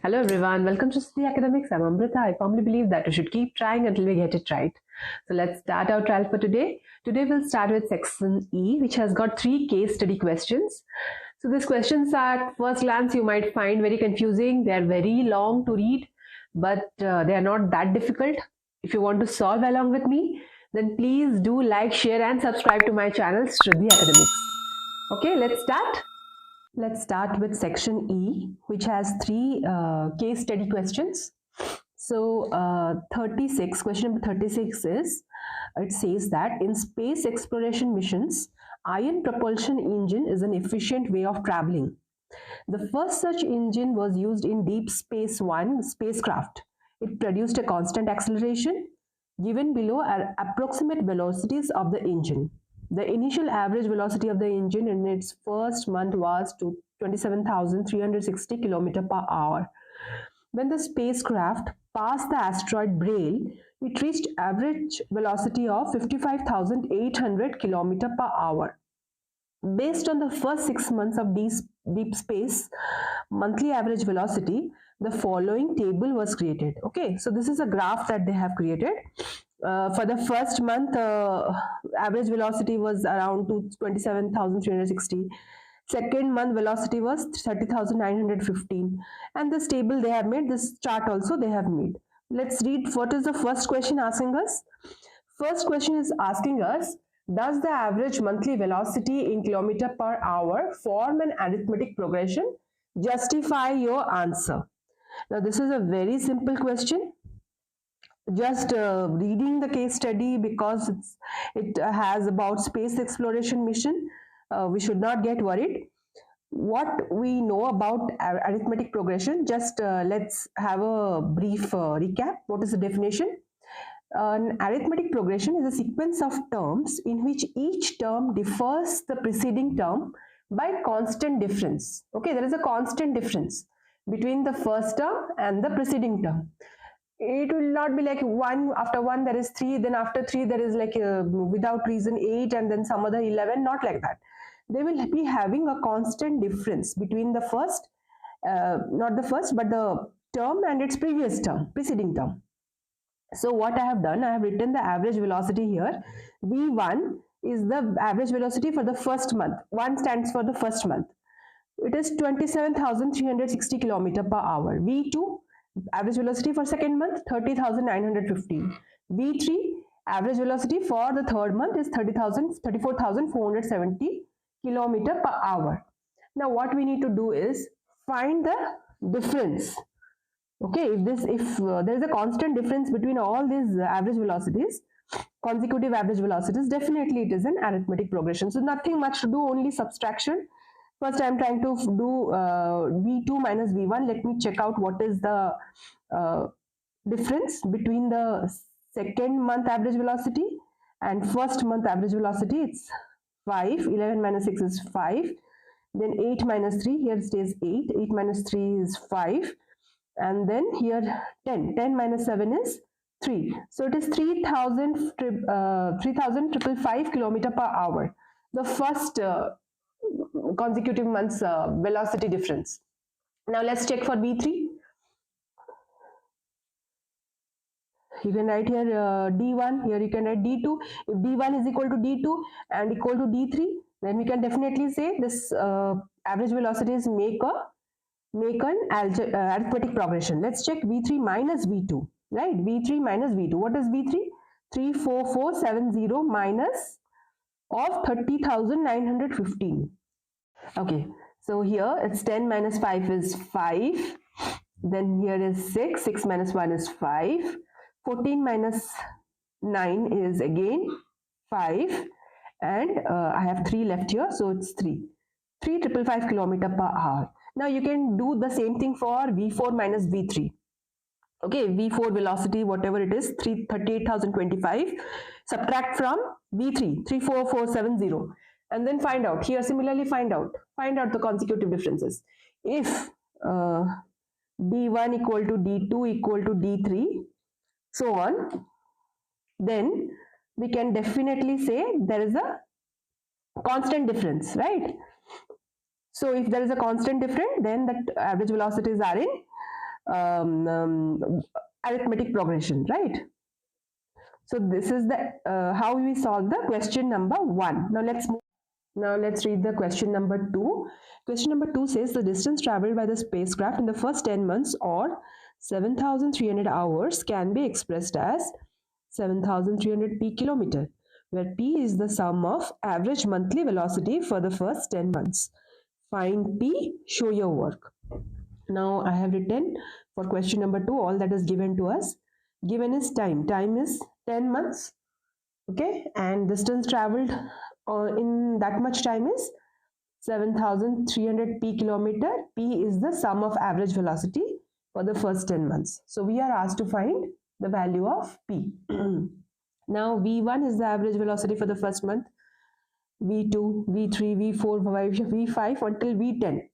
Hello everyone, welcome to Siddhi Academics. I'm Amrita. I firmly believe that we should keep trying until we get it right. So let's start our trial for today. Today we'll start with section E, which has got 3 case study questions. So these questions at first glance you might find very confusing. They are very long to read, but they are not that difficult. If you want to solve along with me, then please do like, share and subscribe to my channel Siddhi Academics. Okay, let's start. Let's start with section E, which has 3 case study questions. So 36, question number 36 is, it says that in space exploration missions, ion propulsion engine is an efficient way of traveling. The first such engine was used in Deep Space One spacecraft. It produced a constant acceleration. Given below are approximate velocities of the engine. The initial average velocity of the engine in its first month was 27,360 km per hour. When the spacecraft passed the asteroid Braille, it reached average velocity of 55,800 km per hour. Based on the first 6 months of deep space monthly average velocity, the following table was created. Okay, so this is a graph that they have created. For the first month, average velocity was around 27,360. Second month velocity was 30,915. And this table they have made, this chart also they have made. Let's read what is the first question asking us. First question is asking us, does the average monthly velocity in kilometer per hour form an arithmetic progression? Justify your answer. Now this is a very simple question. Just reading the case study because it has about space exploration mission, we should not get worried. What we know about arithmetic progression, just let's have a brief recap. What is the definition? An arithmetic progression is a sequence of terms in which each term differs the preceding term by constant difference. Okay, there is a constant difference between the first term and the preceding term. It will not be like 1 after 1 there is 3, then after 3 there is like without reason 8 and then some other 11, not like that. They will be having a constant difference between the first, not the first but the term and its previous term, preceding term. So what I have done, I have written the average velocity here. V1 is the average velocity for the first month. 1 stands for the first month. It is 27,360 km per hour. V2, average velocity for second month, 30,915. V3, average velocity for the third month is 34,470 km per hour. Now what we need to do is find the difference. Okay, if there is a constant difference between all these average velocities, consecutive average velocities, definitely it is an arithmetic progression. So nothing much to do, only subtraction. First I am trying to do V2 minus V1. Let me check out what is the difference between the second month average velocity and first month average velocity. It's 5. 11 minus 6 is 5. Then 8 minus 3, here stays 8. 8 minus 3 is 5. And then here 10 minus 7 is 3. So it is 3,555 km per hour. The first consecutive months velocity difference. Now let's check for V3. You can write here D1, here you can write D2. If D1 is equal to D2 and equal to D3, then we can definitely say this average velocities make an arithmetic progression. Let's check V3 minus V2, right? V3 minus V2. What is V3? 34470 minus of 30,915. Okay, so here it's 10 minus 5 is 5. Then here is 6. 6 minus 1 is 5. 14 minus 9 is again 5. And I have 3 left here, so it's 3. 3,555 km per hour. Now you can do the same thing for V4 minus V3. Okay, V4 velocity, whatever it is, 38,025. Subtract from V3, 34470. And then find out. Here similarly find out the consecutive differences. If D1 equal to D2 equal to D3, so on, then we can definitely say there is a constant difference, right? So if there is a constant difference, then the average velocities are in arithmetic progression, right? So this is the how we solve the question number 1. Now let's read the question number 2. Question number 2 says the distance traveled by the spacecraft in the first 10 months or 7,300 hours can be expressed as 7,300 p kilometer, where p is the sum of average monthly velocity for the first 10 months. Find p, show your work. Now I have written for question number 2 all that is given to us. Given is time. Time is 10 months. Okay, and distance traveled in that much time is 7,300 p kilometer. P is the sum of average velocity for the first 10 months. So we are asked to find the value of p. Now v1 is the average velocity for the first month, v2, v3, v4, v5 until v10.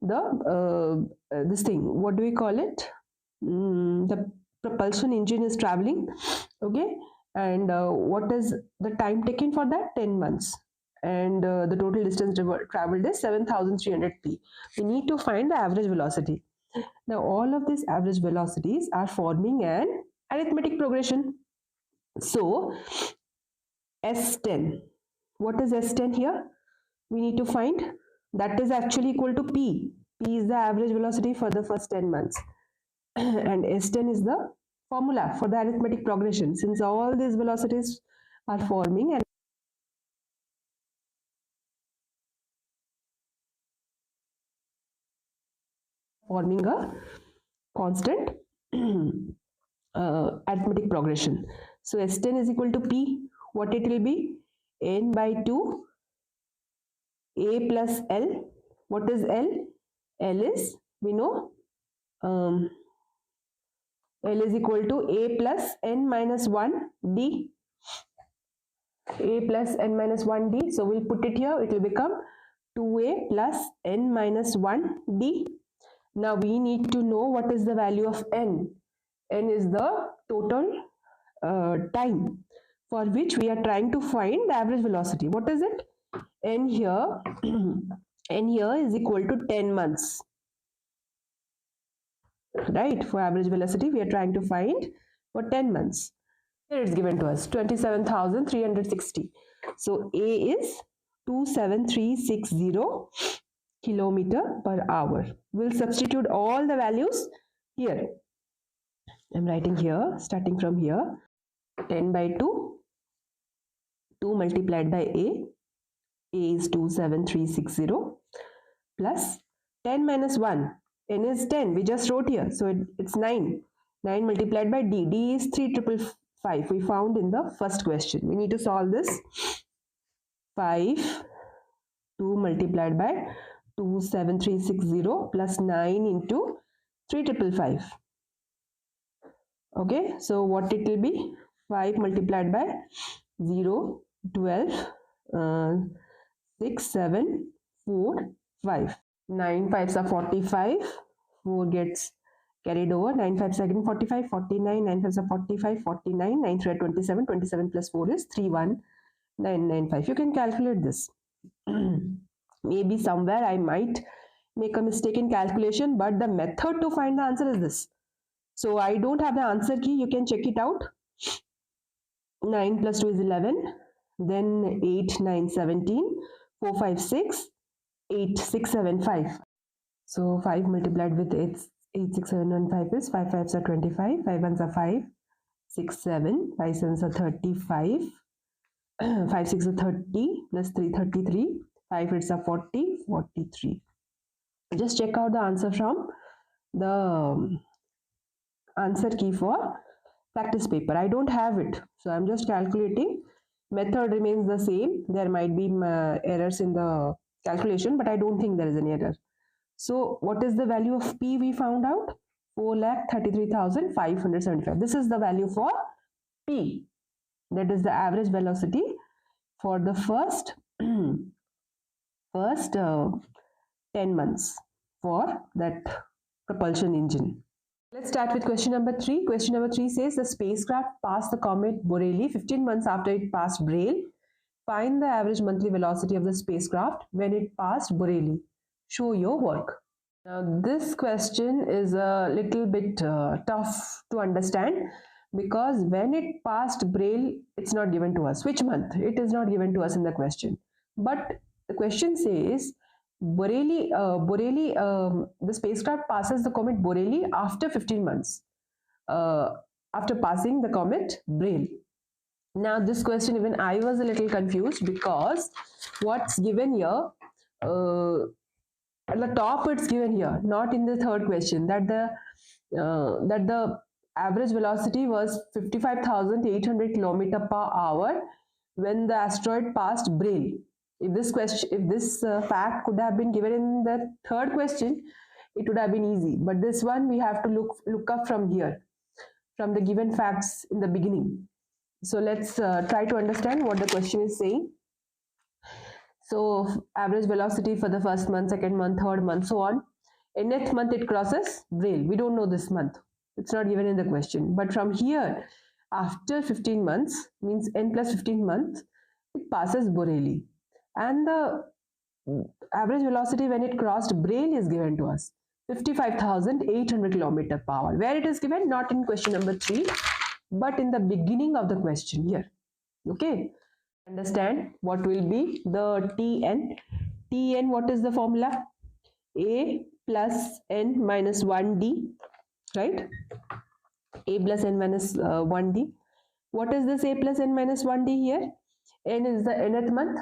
The this thing, what do we call it? The propulsion engine is traveling. Okay, and what is the time taken for that? 10 months, and the total distance traveled is 7,300 p. We need to find the average velocity. Now all of these average velocities are forming an arithmetic progression. So S10, what is S10 here? We need to find that is actually equal to p. P is the average velocity for the first 10 months and S10 is the formula for the arithmetic progression. Since all these velocities are forming and forming a constant arithmetic progression. So S10 is equal to P. What it will be? N by 2 A plus L. What is L? L is, we know, L is equal to A plus N minus 1 D. A plus N minus 1 D. So we'll put it here. It will become 2A plus N minus 1 D. Now we need to know what is the value of N. N is the total time for which we are trying to find the average velocity. What is it? N here, N here is equal to 10 months. Right? For average velocity, we are trying to find for 10 months. Here it's given to us 27,360. So A is 27360 kilometer per hour. We'll substitute all the values here. I'm writing here, starting from here, 10 by 2, 2 multiplied by A is 27360 plus 10 minus 1, N is 10, we just wrote here, so it's 9. 9 multiplied by D, D is 3,555, we found in the first question. We need to solve this. 5, 2 multiplied by 27360 plus 9 into 3,555. Okay, so what it will be? 5 multiplied by 0, 12, 6, 7, 4, 5. 9 5s are 45. 4 gets carried over. 9 5s are again 45, 49. 9 5s are 45, 49. 9 3 are 27. 27 plus 4 is 31995. You can calculate this. Maybe somewhere I might make a mistake in calculation, but the method to find the answer is this. So I don't have the answer key. You can check it out. 9 plus 2 is 11. Then 8, 9, 17. 4, 5, 6. 8, 6, 7, 5. So 5 multiplied with 8, 6, 7, 1, 5 is 5 5s are 25. 5 1s are 5. 6, 7. 5 7s are 35. 5 6 are 30. Plus 3, 33. 5 8s are 40. 43. Just check out the answer from the answer key for practice paper. I don't have it, so I'm just calculating. Method remains the same. There might be errors in the calculation, but I don't think there is any error. So what is the value of P we found out? 4,33,575. This is the value for P. That is the average velocity for the first 10 months for that propulsion engine. Let's start with question number 3. Question number 3 says the spacecraft passed the comet Borrelly 15 months after it passed Braille. Find the average monthly velocity of the spacecraft when it passed Borrelly. Show your work. Now this question is a little bit tough to understand, because when it passed Braille, it's not given to us. Which month? It is not given to us in the question. But the question says the spacecraft passes the comet Borrelli after 15 months, uh, after passing the comet Braille. Now this question, even I was a little confused, because what's given here, at the top it's given here, not in the third question, that the average velocity was 55,800 kilometer per hour when the asteroid passed Braille. If this fact could have been given in the third question, it would have been easy. But this one we have to look up from here, from the given facts in the beginning. So let's try to understand what the question is saying. So average velocity for the first month, second month, third month, so on. In nth month it crosses Braille. We don't know this month. It's not given in the question. But from here, after 15 months, means n plus 15 months, it passes Borrelli. And the average velocity when it crossed Braille is given to us, 55,800 kilometer per hour. Where it is given? Not in question number 3, but in the beginning of the question here. Okay. Understand what will be the Tn. Tn, what is the formula? A plus n minus 1d, right? A plus n minus 1d. What is this A plus n minus 1d here? N is the nth month.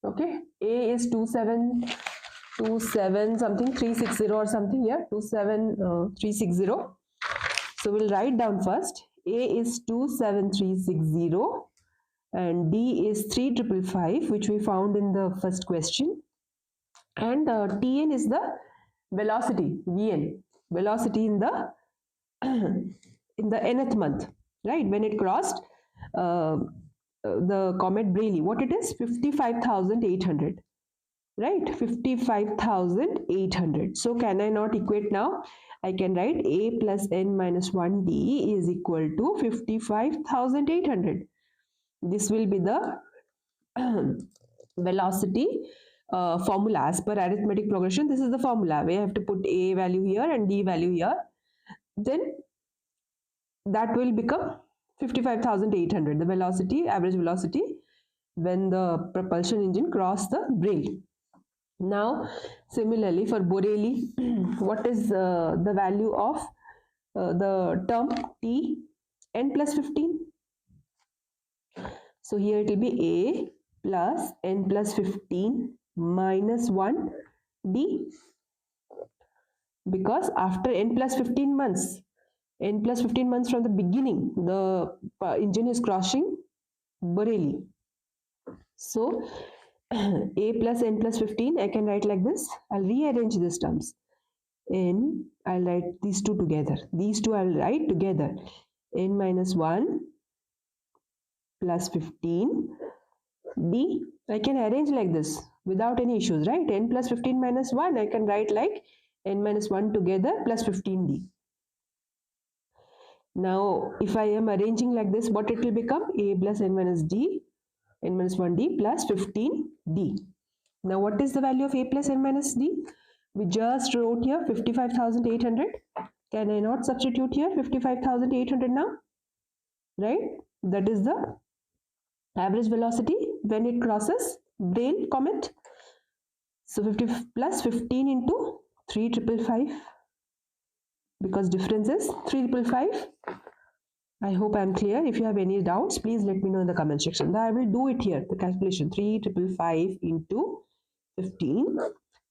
Okay. A is 27 something, 360 or something here, 27360. So we'll write down first. A is 27360 and D is 3555, which we found in the first question. And Tn is the velocity, Vn, velocity in the in the nth month, right? When it crossed the comet Braille, what it is? 55,800, right? 55,800. So can I not equate now? I can write A plus n minus 1d is equal to 55,800. This will be the velocity formula as per arithmetic progression. This is the formula. We have to put A value here and D value here. Then that will become 55,800, the velocity, average velocity when the propulsion engine crossed the Braille. Now similarly for Borrelli, what is the value of the term T? N plus 15. So here it will be A plus n plus 15 minus 1 D, because after n plus 15 months from the beginning, the engine is crossing Borrelli. So A plus n plus 15, I can write like this. I'll rearrange these terms. N, I'll write these two together. These two I'll write together. N minus 1 plus 15 D. I can arrange like this without any issues, right? N plus 15 minus 1, I can write like n minus 1 together plus 15D. Now, if I am arranging like this, what it will become? A plus n minus D, n minus 1D plus 15D. Now, what is the value of A plus n minus D? We just wrote here 55,800. Can I not substitute here 55,800 now? Right? That is the average velocity when it crosses Braille comet. So 50 plus 15 into 3555, because difference is 3555. I hope I am clear. If you have any doubts, please let me know in the comment section. I will do it here, the calculation. 3555 into 15.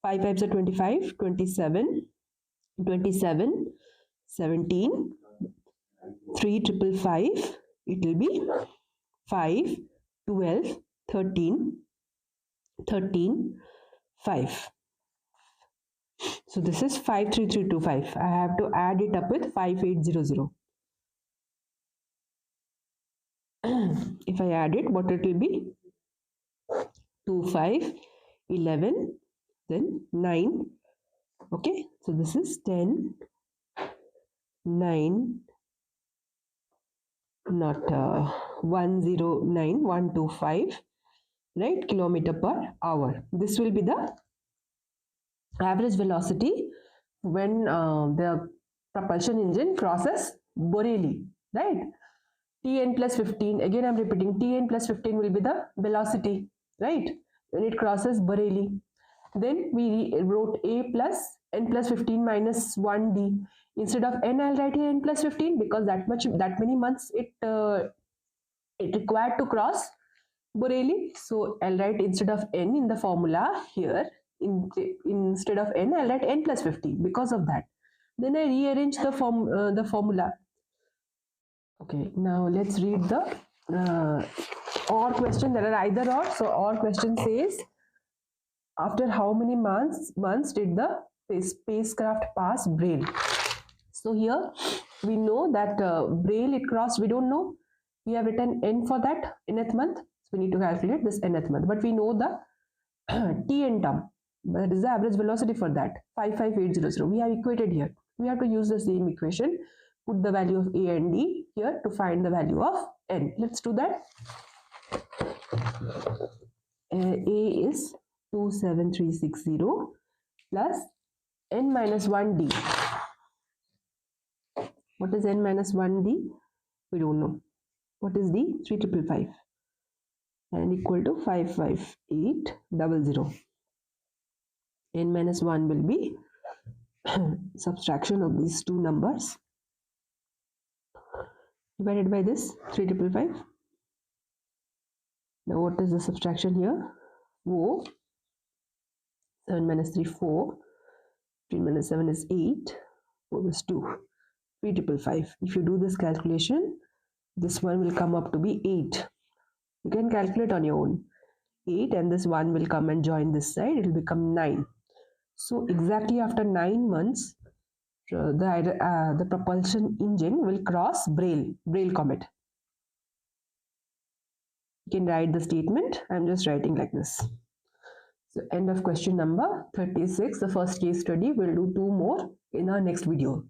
5 5s are 25, 27, 17, 3555. It will be 5, 12, 13, 5. So this is 53325. I have to add it up with 5800. If I add it, what it will be? 2, 5, 11, then 9. Okay, so this is 10, 9, not 109, 125, right, kilometer per hour. This will be the average velocity when the propulsion engine crosses Borelli, right? Tn plus 15, again I'm repeating, Tn plus 15 will be the velocity, right? When it crosses Borelli. Then we wrote A plus n plus 15 minus 1d. Instead of n, I'll write here n plus 15 because that many months it required to cross Borelli. So I'll write instead of n in the formula here, instead of n, I'll write n plus 15 because of that. Then I rearrange the formula. Okay, now let's read the or question. There are either or. So or question says, after how many months did the spacecraft pass Braille? So here we know that Braille it crossed. We don't know. We have written n for that, nth month. So we need to calculate this nth month. But we know the Tn term. That is the average velocity for that, 55800. We have equated here. We have to use the same equation. Put the value of A and D here to find the value of n. Let's do that. A is 27360 plus n minus 1d. What is n minus 1d? We don't know. What is d? 3555 and equal to 55800. N minus 1 will be subtraction of these two numbers divided by this 3555. Now what is the subtraction here? 4. 7 minus 3, 4. 3 minus 7 is 8. 4 is 2. 3555. If you do this calculation, this one will come up to be 8. You can calculate on your own. 8 and this 1 will come and join this side. It will become 9. So exactly after 9 months, the propulsion engine will cross Braille comet. You can write the statement. I'm just writing like this. So end of question number 36. The first case study. We'll do 2 more in our next video.